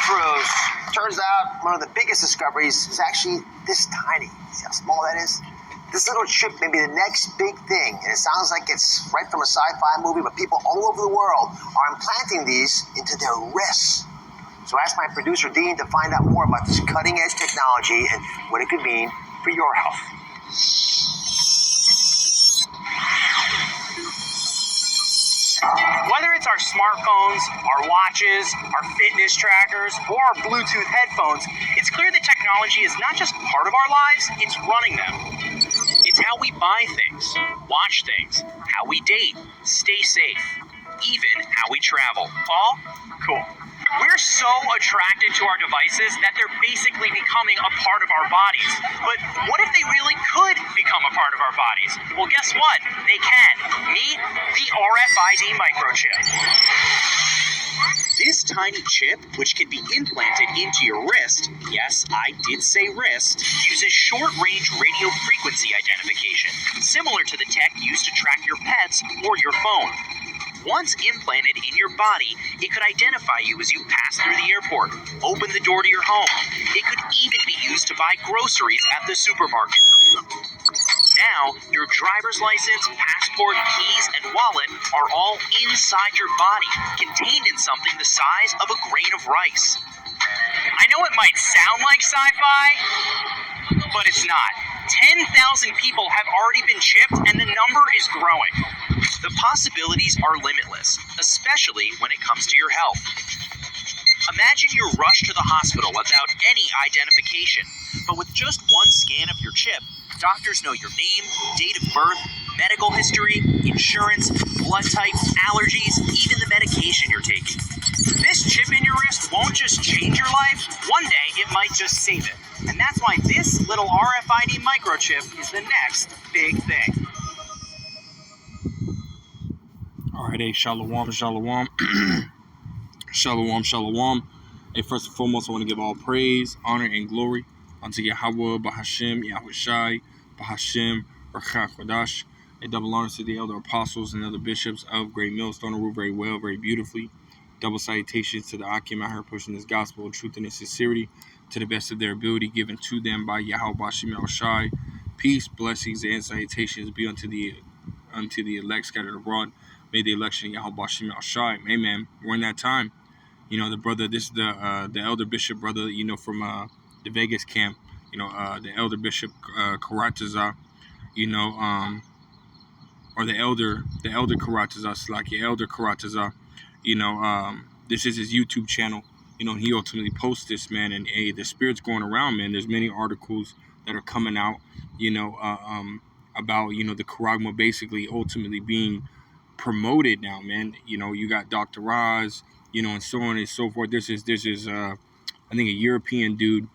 breakthroughs. Turns out one of the biggest discoveries is actually this tiny. See how small that is? This little chip may be the next big thing, and it sounds like it's right from a sci-fi movie, but people all over the world are implanting these into their wrists. So I asked my producer, Dean, to find out more about this cutting-edge technology and what it could mean for your health. Whether it's our smartphones, our watches, our fitness trackers, or our Bluetooth headphones, it's clear that technology is not just part of our lives, it's running them. It's how we buy things, watch things, how we date, stay safe, even how we travel. All cool. We're so attracted to our devices that they're basically becoming a part of our bodies. But what if they really could become a part of our bodies? Well, guess what? They can. Meet the RFID microchip. This tiny chip, which can be implanted into your wrist, yes, I did say wrist, uses short-range radio frequency identification, similar to the tech used to track your pets or your phone. Once implanted in your body, it could identify you as you pass through the airport, open the door to your home. It could even be used to buy groceries at the supermarket. Now, your driver's license, passport, keys, and wallet are all inside your body, contained in something the size of a grain of rice. I know it might sound like sci-fi, but it's not. 10,000 people have already been chipped, and the number is growing. The possibilities are limitless, especially when it comes to your health. Imagine you're rushed to the hospital without any identification, but with just one scan of your chip, doctors know your name, date of birth, medical history, insurance, blood type, allergies, even the medication you're taking. This chip in your wrist won't just change your life, one day it might just save it. And that's why this little RFID microchip is the next big thing. All right, hey, shalom, shalom. Shalom, shalom. Hey, first and foremost, I want to give all praise, honor, and glory unto Yahweh, Bahashem, Yahushai, Bahashem, Rachach Kodash. A double honor to the elder apostles and other bishops of Great Millstone, who rule very well, very beautifully. Double salutations to the Akim out here pushing this gospel of truth and its sincerity to the best of their ability, given to them by Yahweh, Bahashem, Yahushai. Peace, blessings, and salutations be unto the elect scattered abroad. May the election of Yahweh Bashem Yahushai. Amen. We're in that time. You know, the brother, this is the elder bishop brother, you know, from the Vegas camp, you know, the elder bishop Karataza, you know, or the elder Karataza, Slaki, elder Karataza, you know, this is his YouTube channel, you know, and he ultimately posts this, man, and hey, the spirit's going around, man. There's many articles that are coming out, you know, about, you know, the Charagma basically ultimately being promoted now, man. You know, you got Dr. Roz, you know, and so on and so forth. This is I think a European dude.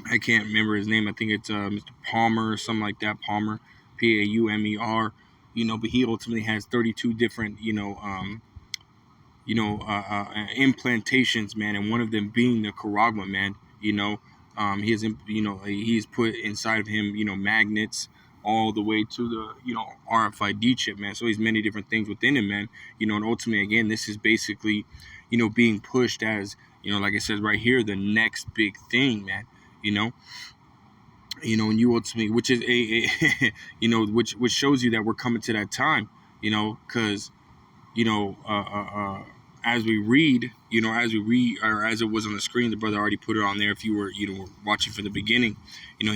I can't remember his name. I think it's Mr. Palmer or something like that. Palmer, Paumer. You know, but he ultimately has 32 different, implantations, man, and one of them being the Charagma, man. You know, he has, you know, he's put inside of him, you know, magnets all the way to the, you know, RFID chip, man. So he's many different things within him, man. You know, and ultimately, again, this is basically, you know, being pushed as, you know, like it says right here, the next big thing, man. You know, and you ultimately, which is you know, which shows you that we're coming to that time, you know, because, you know, as we read, or as it was on the screen, the brother already put it on there. If you were, you know, watching from the beginning, you know,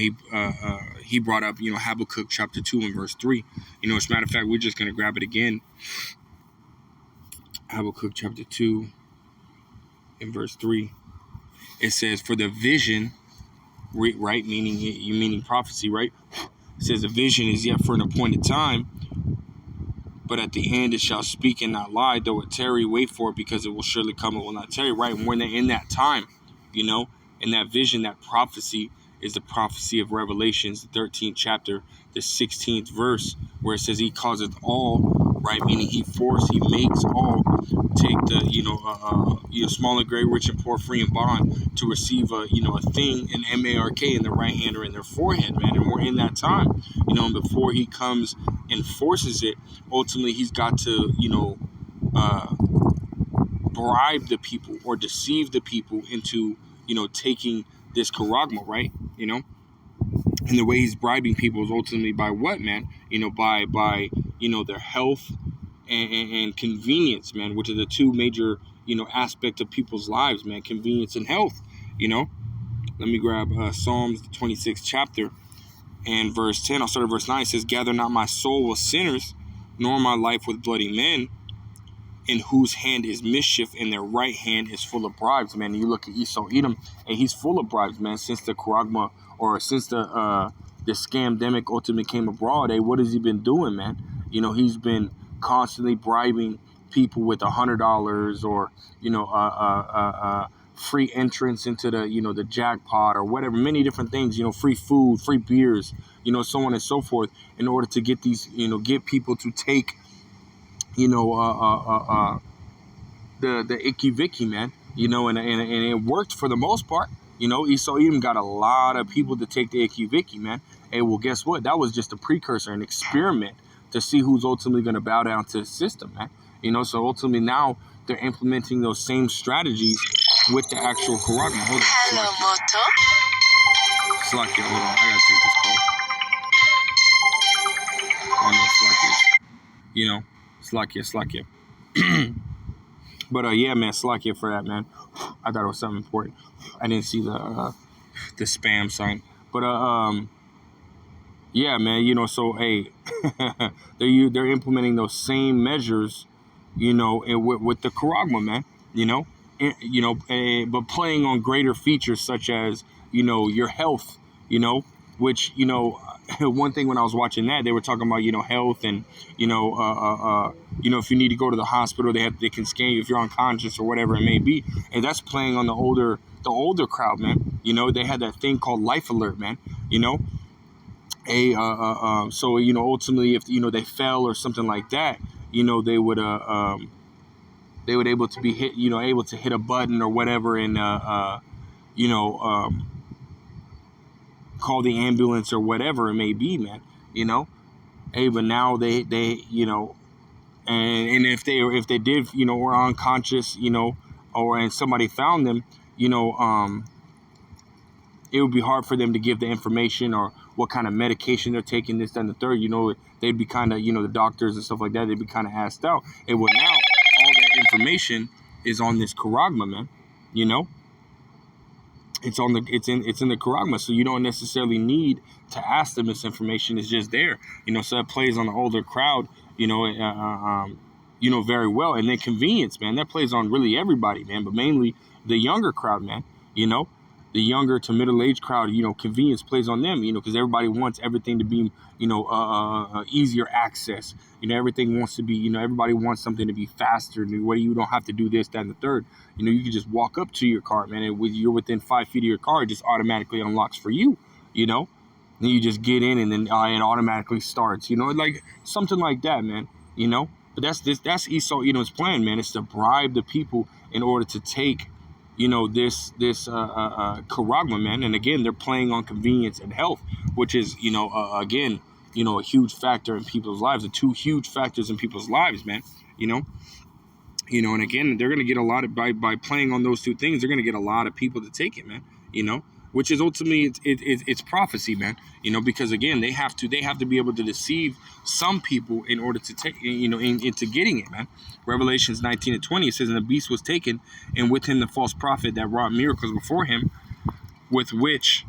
he brought up, you know, Habakkuk chapter 2 and verse 3. You know, as a matter of fact, we're just going to grab it again. Habakkuk chapter 2 and verse 3. It says, for the vision, right, meaning prophecy, right? It says the vision is yet for an appointed time, but at the end it shall speak and not lie, though it tarry, wait for it, because it will surely come, it will not tarry, right? And when they're in that time, you know, and that vision, that prophecy is the prophecy of Revelations, the 13th chapter, the 16th verse, where it says he causeth all, right, meaning he makes all take the, you know, small and great, rich and poor, free and bond, to receive a, you know, a thing, an MARK in their right hand or in their forehead, man. And we're in that time, you know, and before he comes and forces it, ultimately he's got to, you know, bribe the people or deceive the people into, taking this charagma, right? And the way he's bribing people is ultimately by what, man? By their health and convenience, man, which are the two major, aspect of people's lives, man, convenience and health, Let me grab Psalms, the 26th chapter, and verse 10. I'll start at verse 9. It says, gather not my soul with sinners, nor my life with bloody men, in whose hand is mischief, and their right hand is full of bribes, man. And you look at Esau Edom, and he's full of bribes, man, since the charagma, or since the scamdemic ultimately came abroad. Hey, what has he been doing, man? He's been constantly bribing people with $100 or, free entrance into the, the jackpot or whatever, many different things, free food, free beers, so on and so forth, in order to get these, get people to take, the icky vicky, man, and it worked for the most part. Esau even got a lot of people to take the icky vicky, man. Hey, well, guess what? That was just a precursor, an experiment to see who's ultimately going to bow down to the system, man. So ultimately now they're implementing those same strategies with the actual charagma. Hold on. Hello, Moto. Slakia, hold on. I gotta take this call. Slakia. But yeah, man, Slakia for that, man. I thought it was something important. I didn't see the spam sign. But yeah, man, so hey, they're implementing those same measures, with the charagma, man, but playing on greater features such as, your health, which, one thing when I was watching that, they were talking about, health and, if you need to go to the hospital, they can scan you if you're unconscious or whatever it may be. And that's playing on the older crowd, man. They had that thing called Life Alert, man, so, ultimately if, they fell or something like that, they would able to be hit, able to hit a button or whatever and, call the ambulance or whatever it may be, man, Hey, but now they and if they did, were unconscious, and somebody found them, it would be hard for them to give the information or what kind of medication they're taking, this, that, and the third. They'd be kind of, the doctors and stuff like that, they'd be kind of asked out. And well, now all that information is on this charagma, man. It's in the charagma, so you don't necessarily need to ask them this information. It's just there, so that plays on the older crowd, very well. And then convenience, man, that plays on really everybody, man, but mainly the younger crowd, man. The younger to middle-aged crowd, convenience plays on them, because everybody wants everything to be, easier access. Everything wants to be, everybody wants something to be faster. Where you don't have to do this, that, and the third. You can just walk up to your car, man, and you're within 5 feet of your car, it just automatically unlocks for you, Then you just get in and then it automatically starts, like something like that, man, But that's Esau Edom's plan, man. It's to bribe the people in order to take, this charagma, man. And again, they're playing on convenience and health, which is, again, a huge factor in people's lives. The two huge factors in people's lives, man. And again, they're gonna get a lot of by playing on those two things. They're gonna get a lot of people to take it, man. Which is ultimately it's prophecy, man. Because again, they have to be able to deceive some people in order to take, into getting it, man. Revelations 19:20, it says, and the beast was taken, and with him the false prophet that wrought miracles before him, with which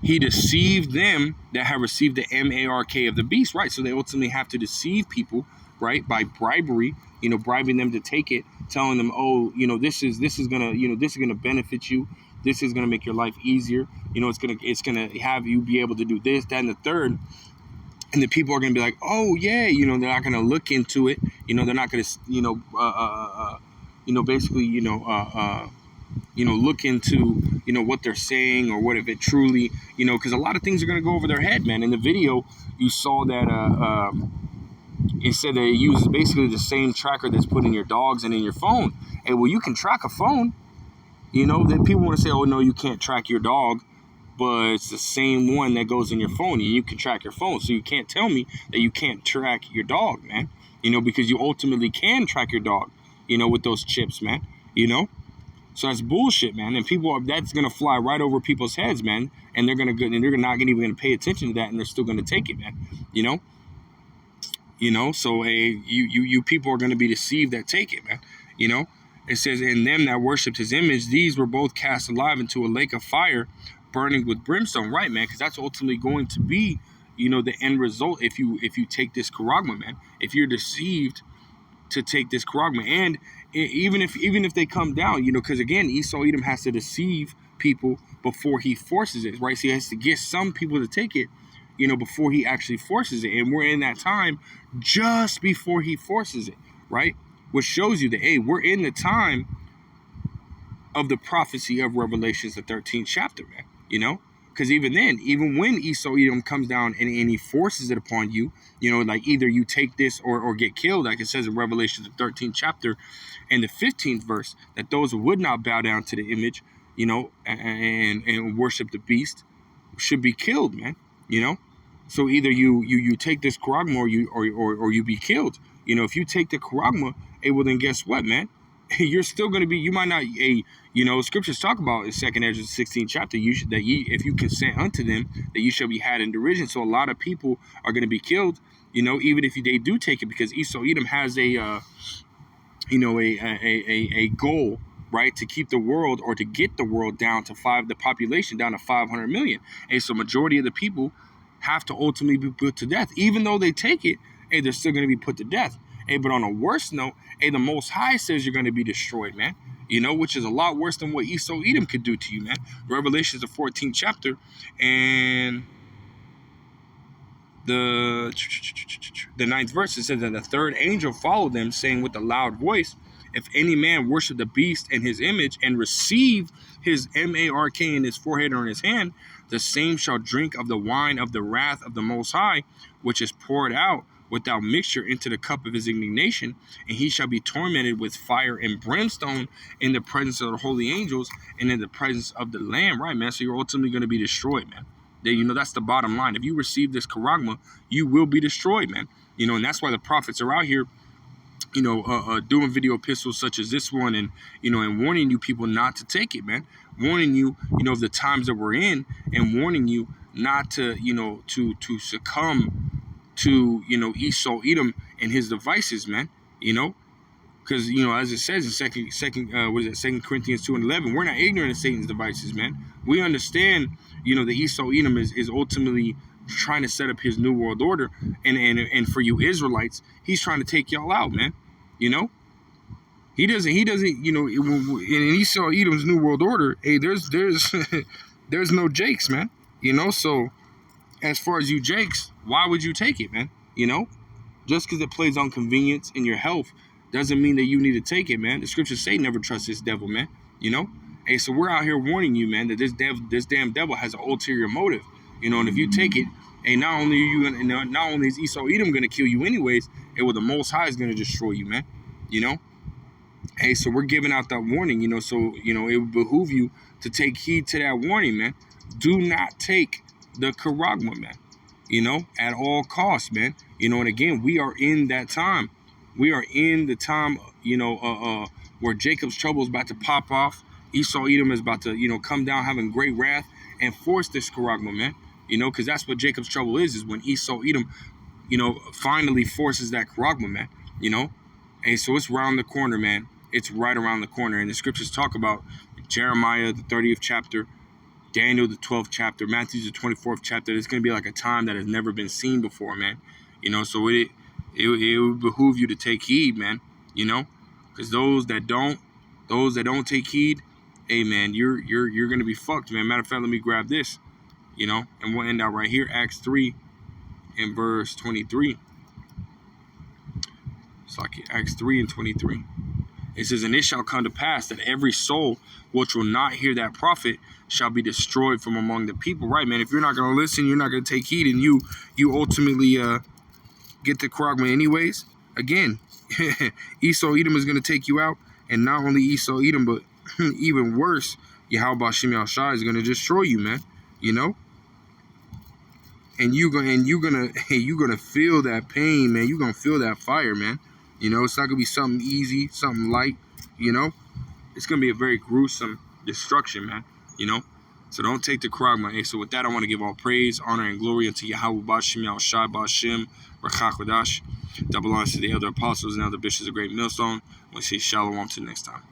he deceived them that have received the mark of the beast, right? So they ultimately have to deceive people, right, by bribery, bribing them to take it, telling them, oh, this is gonna benefit you. This is gonna make your life easier. It's gonna have you be able to do this, that, and the third. And the people are gonna be like, oh yeah, they're not gonna look into it. They're not gonna, basically, look into, what they're saying or what if it truly, because a lot of things are gonna go over their head, man. In the video, you saw that it said that it uses basically the same tracker that's put in your dogs and in your phone. And well, you can track a phone. That people want to say, oh no, you can't track your dog, but it's the same one that goes in your phone, and you can track your phone. So you can't tell me that you can't track your dog, man. Because you ultimately can track your dog, with those chips, man. you know? So that's bullshit, man. And that's gonna fly right over people's heads, man. And they're not even gonna pay attention to that, and they're still gonna take it, man. You know. So you people are gonna be deceived that take it, man. You know. It says, "In them that worshipped his image, these were both cast alive into a lake of fire, burning with brimstone." Right, man? Because that's ultimately going to be, the end result if you take this charagma, man. If you're deceived to take this charagma, and even if they come down, because again, Esau Edom has to deceive people before he forces it, right? So he has to get some people to take it, before he actually forces it, and we're in that time just before he forces it, right? Which shows you that, hey, we're in the time of the prophecy of Revelations, the 13th chapter, man. Because even then, even when Esau Edom comes down and he forces it upon you, like either you take this or get killed, like it says in Revelation, the 13th chapter and the 15th verse, that those who would not bow down to the image, and worship the beast should be killed, man. So either you take this charagma or you be killed. If you take the charagma, hey, well then guess what, man? You're still going to be, you might not, scriptures talk about in 2nd Ezra 16th chapter, if you consent unto them, that you shall be had in derision. So a lot of people are going to be killed, even if they do take it, because Esau Edom has a goal, right, to keep the world, or to get the world down to the population down to 500 million. And so majority of the people have to ultimately be put to death. Even though they take it, hey, they're still going to be put to death. Hey, but on a worse note, hey, the Most High says you're going to be destroyed, man. Which is a lot worse than what Esau Edom could do to you, man. Revelation is the 14th chapter, and the 9th verse, it says that the third angel followed them, saying with a loud voice, "If any man worship the beast and his image, and receive his mark in his forehead or in his hand, the same shall drink of the wine of the wrath of the Most High, which is poured out without mixture into the cup of his indignation, and he shall be tormented with fire and brimstone in the presence of the holy angels and in the presence of the Lamb." Right, man? So you're ultimately going to be destroyed, man. That's the bottom line. If you receive this charagma, you will be destroyed, man. And that's why the prophets are out here, doing video epistles such as this one, and and warning you people not to take it, man. Warning you, of the times that we're in, and warning you not to, to succumb to, Esau Edom and his devices, man. Because as it says in Second Corinthians 2:11, we're not ignorant of Satan's devices, man. We understand, that Esau Edom is ultimately trying to set up his new world order, and for you Israelites, he's trying to take y'all out, man. He doesn't, in Esau Edom's new world order, hey, there's there's no Jakes, man. So as far as you Jakes, why would you take it, man? Just because it plays on convenience in your health doesn't mean that you need to take it, man. The scriptures say never trust this devil, man. Hey, so we're out here warning you, man, that this damn devil has an ulterior motive, and if you take it, hey, not only is Esau Edom gonna kill you anyways, hey, well, the Most High is gonna destroy you, man. Hey, so we're giving out that warning, so it would behoove you to take heed to that warning, man. Do not take the charagma, man. At all costs, man. And again, we are in that time. We are in the time, where Jacob's trouble is about to pop off. Esau Edom is about to, come down having great wrath and force this charagma, man. Because that's what Jacob's trouble is when Esau Edom, finally forces that charagma, man. Hey, so it's around the corner, man. It's right around the corner. And the scriptures talk about Jeremiah, the 30th chapter, Daniel, the 12th chapter, Matthew, the 24th chapter. It's going to be like a time that has never been seen before, man. So it would behoove you to take heed, man. Because those that don't take heed, hey, man, you're going to be fucked, man. Matter of fact, let me grab this, and we'll end out right here. Acts 3 and verse 23. It's like Acts 3 and 23. It says, "And it shall come to pass that every soul which will not hear that prophet shall be destroyed from among the people." Right, man. If you're not going to listen, you're not going to take heed, and you ultimately get the charagma anyways. Again, Esau Edom is going to take you out, and not only Esau Edom, but even worse, Yahweh Bashim Yahshai is going to destroy you, man. And you're gonna feel that pain, man. You're gonna feel that fire, man. It's not gonna be something easy, something light, it's going to be a very gruesome destruction, man. You know? So don't take the kragma. Hey, so with that, I want to give all praise, honor, and glory unto Yahweh Bashim, Yahushai Bashim, Rachach Kodash. That belongs to the elder apostles and elder bishops of Great Millstone. We'll see Shalom till next time.